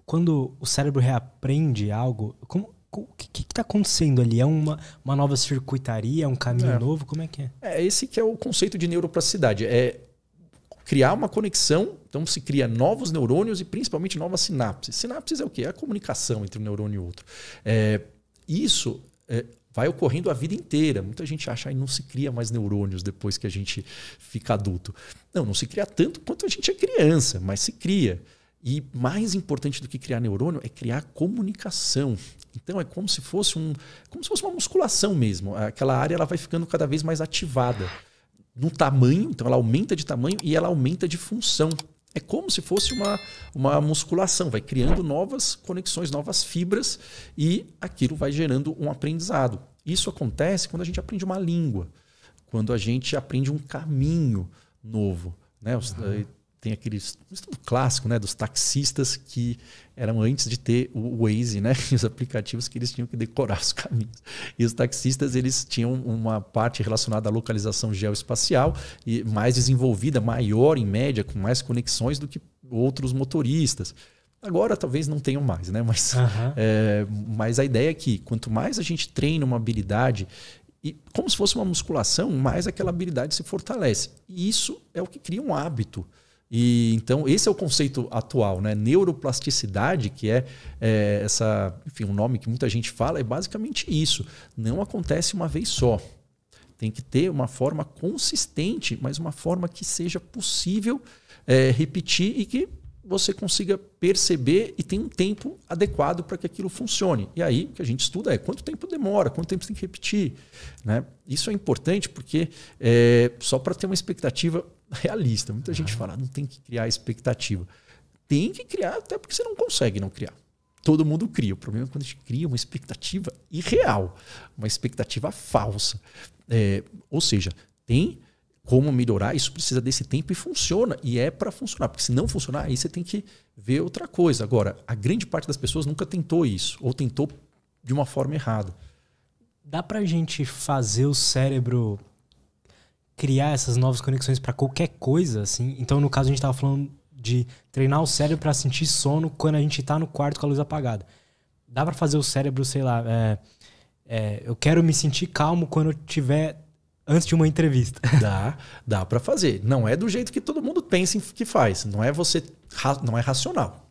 Quando o cérebro reaprende algo, o que está acontecendo ali? É uma nova circuitaria, é um caminho novo? Como é que é? Esse que é o conceito de neuroplasticidade. É criar uma conexão, então se cria novos neurônios e principalmente novas sinapses. Sinapses é o quê? É a comunicação entre um neurônio e outro. Isso vai ocorrendo a vida inteira. Muita gente acha que não se cria mais neurônios depois que a gente fica adulto. Não se cria tanto quanto a gente é criança, mas se cria. E mais importante do que criar neurônio é criar comunicação. Então é como se fosse uma musculação mesmo. Aquela área ela vai ficando cada vez mais ativada no tamanho, então ela aumenta de tamanho e ela aumenta de função. É como se fosse uma musculação, vai criando novas conexões, novas fibras e aquilo vai gerando um aprendizado. Isso acontece quando a gente aprende uma língua, quando a gente aprende um caminho novo, né? Tem aquele estudo clássico, né, dos taxistas que eram antes de ter o Waze, né, os aplicativos que eles tinham que decorar os caminhos. E os taxistas eles tinham uma parte relacionada à localização geoespacial e mais desenvolvida, maior em média, com mais conexões do que outros motoristas. Agora talvez não tenham mais, né, mas a ideia é que quanto mais a gente treina uma habilidade, e como se fosse uma musculação, mais aquela habilidade se fortalece. E isso é o que cria um hábito. E então esse é o conceito atual, né? Neuroplasticidade, que um nome que muita gente fala, é basicamente isso. Não acontece uma vez só. Tem que ter uma forma consistente, mas uma forma que seja possível repetir e que você consiga perceber e tem um tempo adequado para que aquilo funcione. E aí o que a gente estuda é quanto tempo demora, quanto tempo você tem que repetir, né? Isso é importante porque só para ter uma expectativa realista. Muita gente fala, não tem que criar expectativa. Tem que criar, até porque você não consegue não criar. Todo mundo cria. O problema é quando a gente cria uma expectativa irreal, uma expectativa falsa. Ou seja, tem como melhorar, isso precisa desse tempo e funciona. E é para funcionar. Porque se não funcionar, aí você tem que ver outra coisa. Agora, a grande parte das pessoas nunca tentou isso, ou tentou de uma forma errada. Dá pra gente fazer o cérebro criar essas novas conexões para qualquer coisa, assim? Então, no caso, a gente estava falando de treinar o cérebro para sentir sono quando a gente está no quarto com a luz apagada. Dá para fazer o cérebro, sei lá, eu quero me sentir calmo quando eu tiver antes de uma entrevista. Dá para fazer. Não é do jeito que todo mundo pensa que faz. Não é racional.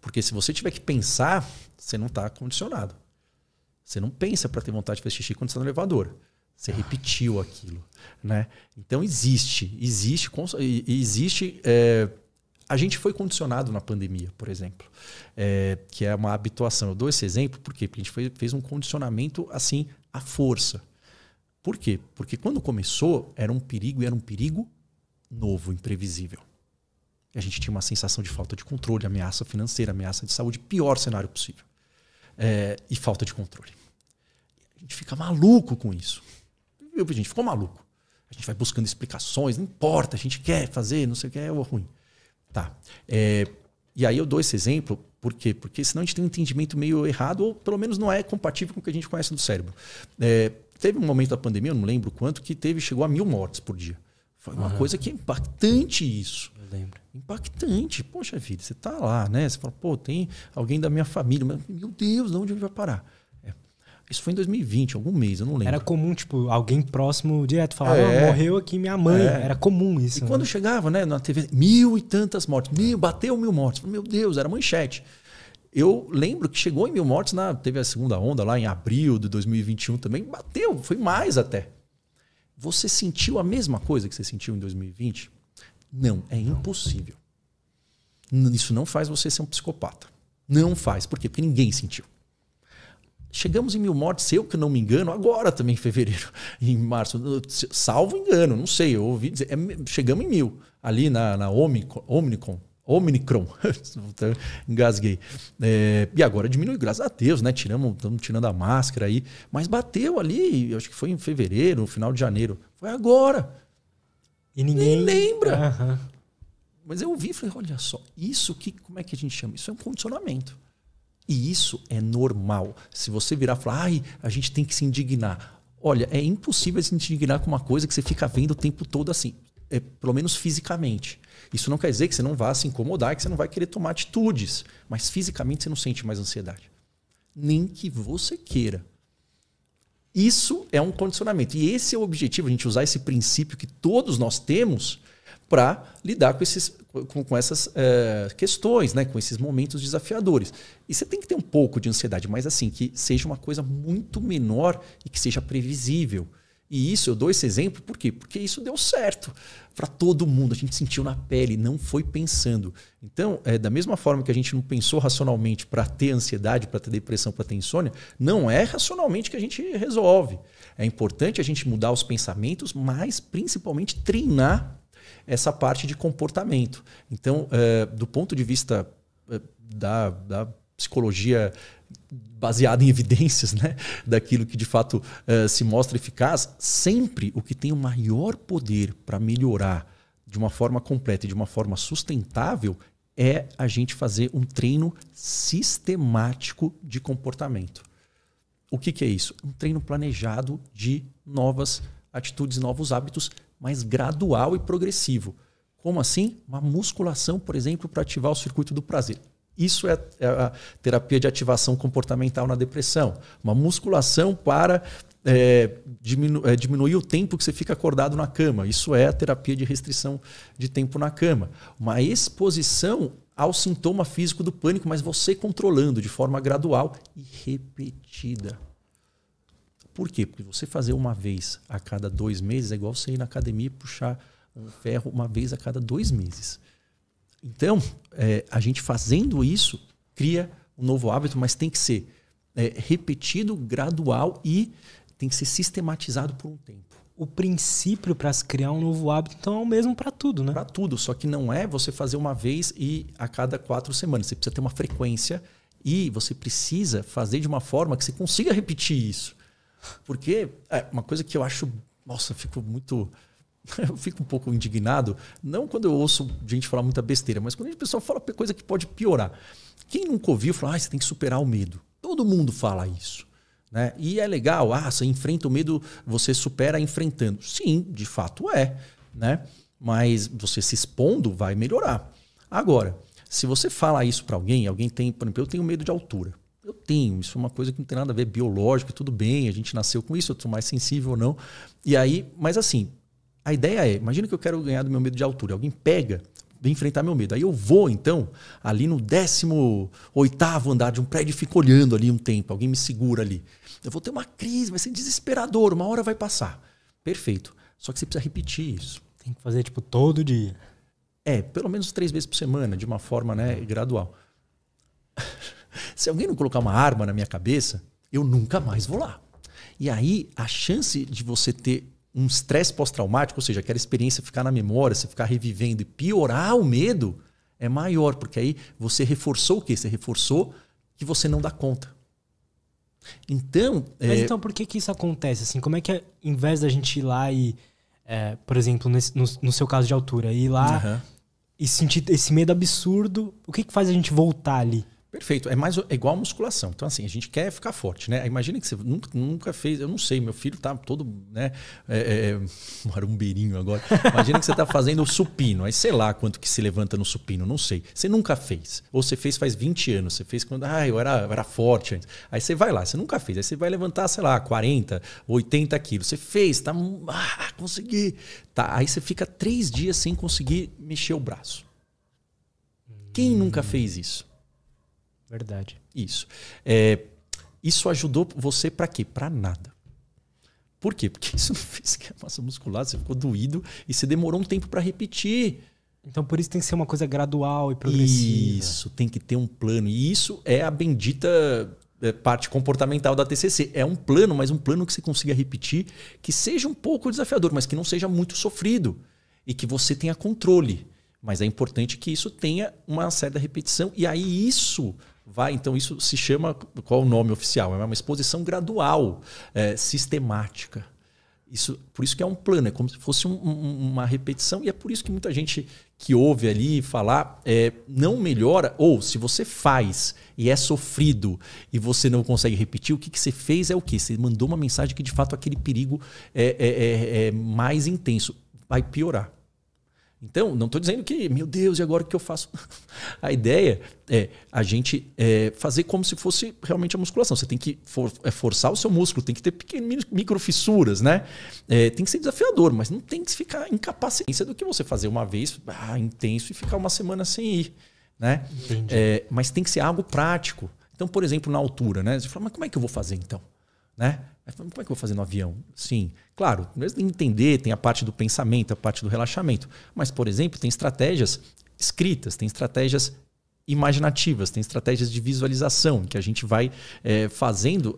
Porque se você tiver que pensar, você não está condicionado. Você não pensa para ter vontade de fazer xixi quando você está no elevador. Você repetiu aquilo, né? Então existe. A gente foi condicionado na pandemia, por exemplo, que é uma habituação. Eu dou esse exemplo porque a gente fez um condicionamento assim à força. Por quê? Porque quando começou era um perigo novo, imprevisível. A gente tinha uma sensação de falta de controle, ameaça financeira, ameaça de saúde, pior cenário possível. E falta de controle. A gente fica maluco com isso. A gente ficou maluco. A gente vai buscando explicações, não importa, a gente quer fazer, não sei o que é ruim. Tá. E aí eu dou esse exemplo, por quê? Porque senão a gente tem um entendimento meio errado, ou pelo menos não é compatível com o que a gente conhece do cérebro. Teve um momento da pandemia, eu não lembro quanto, que chegou a 1000 mortes por dia. Foi uma coisa que é impactante isso. Eu lembro. Impactante. Poxa vida, você tá lá, né? Você fala, pô, tem alguém da minha família. Mas, meu Deus, de onde vai parar? Isso foi em 2020, algum mês, eu não lembro. Era comum, tipo, alguém próximo direto falava, morreu aqui minha mãe. Era comum isso. E quando chegava, né, na TV, 1000 e tantas mortes. Bateu 1000 mortes. Meu Deus, era manchete. Eu lembro que chegou em 1000 mortes, teve a segunda onda lá em abril de 2021 também. Bateu, foi mais até. Você sentiu a mesma coisa que você sentiu em 2020? Não, é impossível. Isso não faz você ser um psicopata. Não faz. Por quê? Porque ninguém sentiu. Chegamos em 1000 mortes, se eu que não me engano, agora também em fevereiro, em março, salvo engano, não sei, eu ouvi dizer, chegamos em 1000, ali na Omicron, engasguei. E agora diminuiu, graças a Deus, né? Estamos tirando a máscara aí, mas bateu ali, acho que foi em fevereiro, no final de janeiro, foi agora. E ninguém nem lembra. Mas eu ouvi e falei, olha só, como é que a gente chama? Isso é um condicionamento. E isso é normal. Se você virar e falar, a gente tem que se indignar. Olha, é impossível se indignar com uma coisa que você fica vendo o tempo todo assim. pelo menos fisicamente. Isso não quer dizer que você não vá se incomodar, que você não vai querer tomar atitudes. Mas fisicamente você não sente mais ansiedade. Nem que você queira. Isso é um condicionamento. E esse é o objetivo, a gente usar esse princípio que todos nós temos para lidar com essas questões, né? Com esses momentos desafiadores. E você tem que ter um pouco de ansiedade, mas assim, que seja uma coisa muito menor e que seja previsível. E isso, eu dou esse exemplo, por quê? Porque isso deu certo para todo mundo. A gente sentiu na pele, não foi pensando. Então, da mesma forma que a gente não pensou racionalmente para ter ansiedade, para ter depressão, para ter insônia, não é racionalmente que a gente resolve. É importante a gente mudar os pensamentos, mas principalmente treinar essa parte de comportamento. Então, do ponto de vista da psicologia baseada em evidências, né, daquilo que de fato se mostra eficaz, sempre o que tem o maior poder para melhorar de uma forma completa e de uma forma sustentável é a gente fazer um treino sistemático de comportamento. O que é isso? Um treino planejado de novas atitudes, novos hábitos, mas gradual e progressivo. Como assim? Uma musculação, por exemplo, para ativar o circuito do prazer. Isso é a terapia de ativação comportamental na depressão. Uma musculação para diminuir o tempo que você fica acordado na cama. Isso é a terapia de restrição de tempo na cama. Uma exposição ao sintoma físico do pânico, mas você controlando de forma gradual e repetida. Por quê? Porque você fazer uma vez a cada 2 meses é igual você ir na academia e puxar um ferro uma vez a cada 2 meses. Então, a gente fazendo isso, cria um novo hábito, mas tem que ser repetido, gradual e tem que ser sistematizado por um tempo. O princípio para se criar um novo hábito, então, é o mesmo para tudo, né? Para tudo, só que não é você fazer uma vez e a cada 4 semanas. Você precisa ter uma frequência e você precisa fazer de uma forma que você consiga repetir isso. Porque uma coisa que eu acho... Nossa, eu fico um pouco indignado, não quando eu ouço gente falar muita besteira, mas quando a pessoa fala coisa que pode piorar. Quem nunca ouviu fala, você tem que superar o medo. Todo mundo fala isso. Né? E é legal, você enfrenta o medo, você supera enfrentando. Sim, de fato é. Né? Mas você se expondo vai melhorar. Agora, se você fala isso para alguém tem, por exemplo, eu tenho medo de altura. Eu tenho, isso é uma coisa que não tem nada a ver, biológico, tudo bem, a gente nasceu com isso, eu sou mais sensível ou não. E aí, mas assim, a ideia é, imagina que eu quero ganhar do meu medo de altura. Alguém vem enfrentar meu medo. Aí eu vou, então, ali no 18º andar de um prédio e fico olhando ali um tempo. Alguém me segura ali. Eu vou ter uma crise, vai ser desesperador, uma hora vai passar. Perfeito. Só que você precisa repetir isso. Tem que fazer, todo dia. Pelo menos 3 vezes por semana, de uma forma gradual. Se alguém não colocar uma arma na minha cabeça, eu nunca mais vou lá. E aí, a chance de você ter um estresse pós-traumático, ou seja, aquela experiência ficar na memória, você ficar revivendo e piorar o medo, é maior, porque aí você reforçou o quê? Você reforçou que você não dá conta. Então... Mas então por que isso acontece? Assim, como é que, em vez da gente ir lá e, por exemplo, no seu caso de altura, ir lá e sentir esse medo absurdo, o que faz a gente voltar ali? Perfeito. É igual a musculação. Então, assim, a gente quer ficar forte, né? Imagina que você nunca fez... Eu não sei, meu filho tá todo... né? Marumbeirinho agora. Imagina que você tá fazendo o supino. Aí, sei lá quanto que se levanta no supino. Não sei. Você nunca fez. Ou você fez faz 20 anos. Você fez quando... eu era forte antes. Aí você vai lá. Você nunca fez. Aí você vai levantar, sei lá, 40, 80 quilos. Você fez. Tá... consegui. Tá. Aí você fica 3 dias sem conseguir mexer o braço. Quem nunca fez isso? Verdade. Isso. Isso ajudou você para quê? Para nada. Por quê? Porque isso não fez que a massa muscular, você ficou doído e você demorou um tempo para repetir. Então por isso tem que ser uma coisa gradual e progressiva. Isso, tem que ter um plano. E isso é a bendita parte comportamental da TCC. É um plano, mas um plano que você consiga repetir, que seja um pouco desafiador, mas que não seja muito sofrido e que você tenha controle. Mas é importante que isso tenha uma certa repetição. E aí isso então isso se chama, qual é o nome oficial? É uma exposição gradual, sistemática. Por isso que é um plano, é como se fosse uma repetição. E é por isso que muita gente que ouve ali falar não melhora. Ou se você faz e é sofrido e você não consegue repetir, o que você fez é o quê? Você mandou uma mensagem que de fato aquele perigo é mais intenso. Vai piorar. Então, não estou dizendo que, meu Deus, e agora o que eu faço? A ideia é a gente fazer como se fosse realmente a musculação. Você tem que forçar o seu músculo, tem que ter pequenas microfissuras, né? Tem que ser desafiador, mas não tem que ficar incapacitado do que você fazer uma vez intenso e ficar uma semana sem ir, né? Mas tem que ser algo prático. Então, por exemplo, na altura, né? Você fala, mas como é que eu vou fazer então? Né? Como é que eu vou fazer no avião? Sim, claro, tem que entender, tem a parte do pensamento, a parte do relaxamento. Mas, por exemplo, tem estratégias escritas, tem estratégias imaginativas, tem estratégias de visualização, que a gente vai fazendo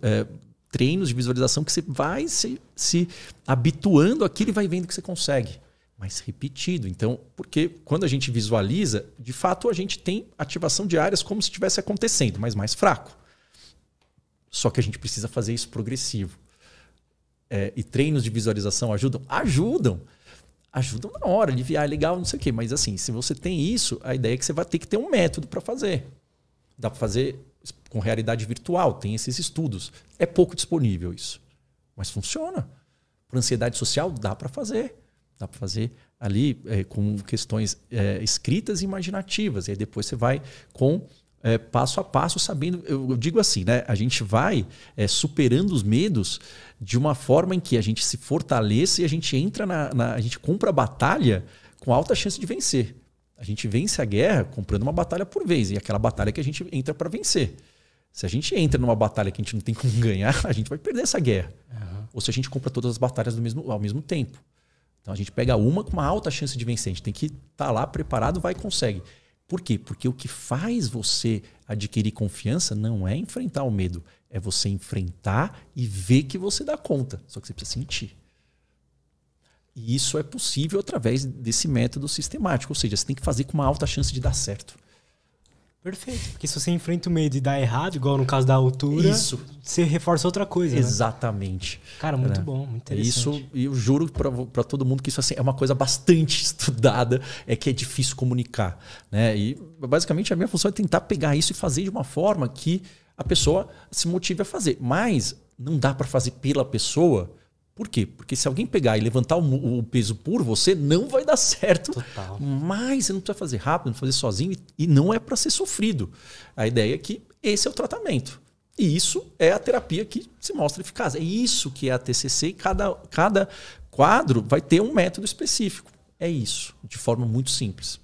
treinos de visualização que você vai se habituando àquilo e vai vendo que você consegue. Mas repetido. Então, porque quando a gente visualiza, de fato a gente tem ativação de áreas como se estivesse acontecendo, mas mais fraco. Só que a gente precisa fazer isso progressivo. E treinos de visualização ajudam? Ajudam. Ajudam na hora, aliviar, legal, não sei o quê. Mas assim, se você tem isso, a ideia é que você vai ter que ter um método para fazer. Dá para fazer com realidade virtual, tem esses estudos. É pouco disponível isso. Mas funciona. Por ansiedade social, dá para fazer. Dá para fazer ali com questões escritas e imaginativas. E aí depois você vai com... passo a passo, sabendo, eu digo assim, né? A gente vai superando os medos de uma forma em que a gente se fortalece e a gente entra a gente compra a batalha com alta chance de vencer. A gente vence a guerra comprando uma batalha por vez, e aquela batalha que a gente entra para vencer. Se a gente entra numa batalha que a gente não tem como ganhar, a gente vai perder essa guerra. Uhum. Ou se a gente compra todas as batalhas ao mesmo tempo. Então a gente pega uma com uma alta chance de vencer. A gente tem que estar lá preparado, vai e consegue. Por quê? Porque o que faz você adquirir confiança não é enfrentar o medo. É você enfrentar e ver que você dá conta. Só que você precisa sentir. E isso é possível através desse método sistemático. Ou seja, você tem que fazer com uma alta chance de dar certo. Perfeito. Porque se você enfrenta o medo e dá errado, igual no caso da altura, você reforça outra coisa. Exatamente. Né? Cara, muito bom, muito interessante. Isso, e eu juro para todo mundo que isso assim, é uma coisa bastante estudada, que é difícil comunicar. Né? E basicamente a minha função é tentar pegar isso e fazer de uma forma que a pessoa se motive a fazer. Mas não dá para fazer pela pessoa. Por quê? Porque se alguém pegar e levantar o peso por você, não vai dar certo. Total. Mas você não precisa fazer rápido, não fazer sozinho, e não é para ser sofrido. A ideia é que esse é o tratamento. E isso é a terapia que se mostra eficaz. É isso que é a TCC, e cada quadro vai ter um método específico. É isso, de forma muito simples.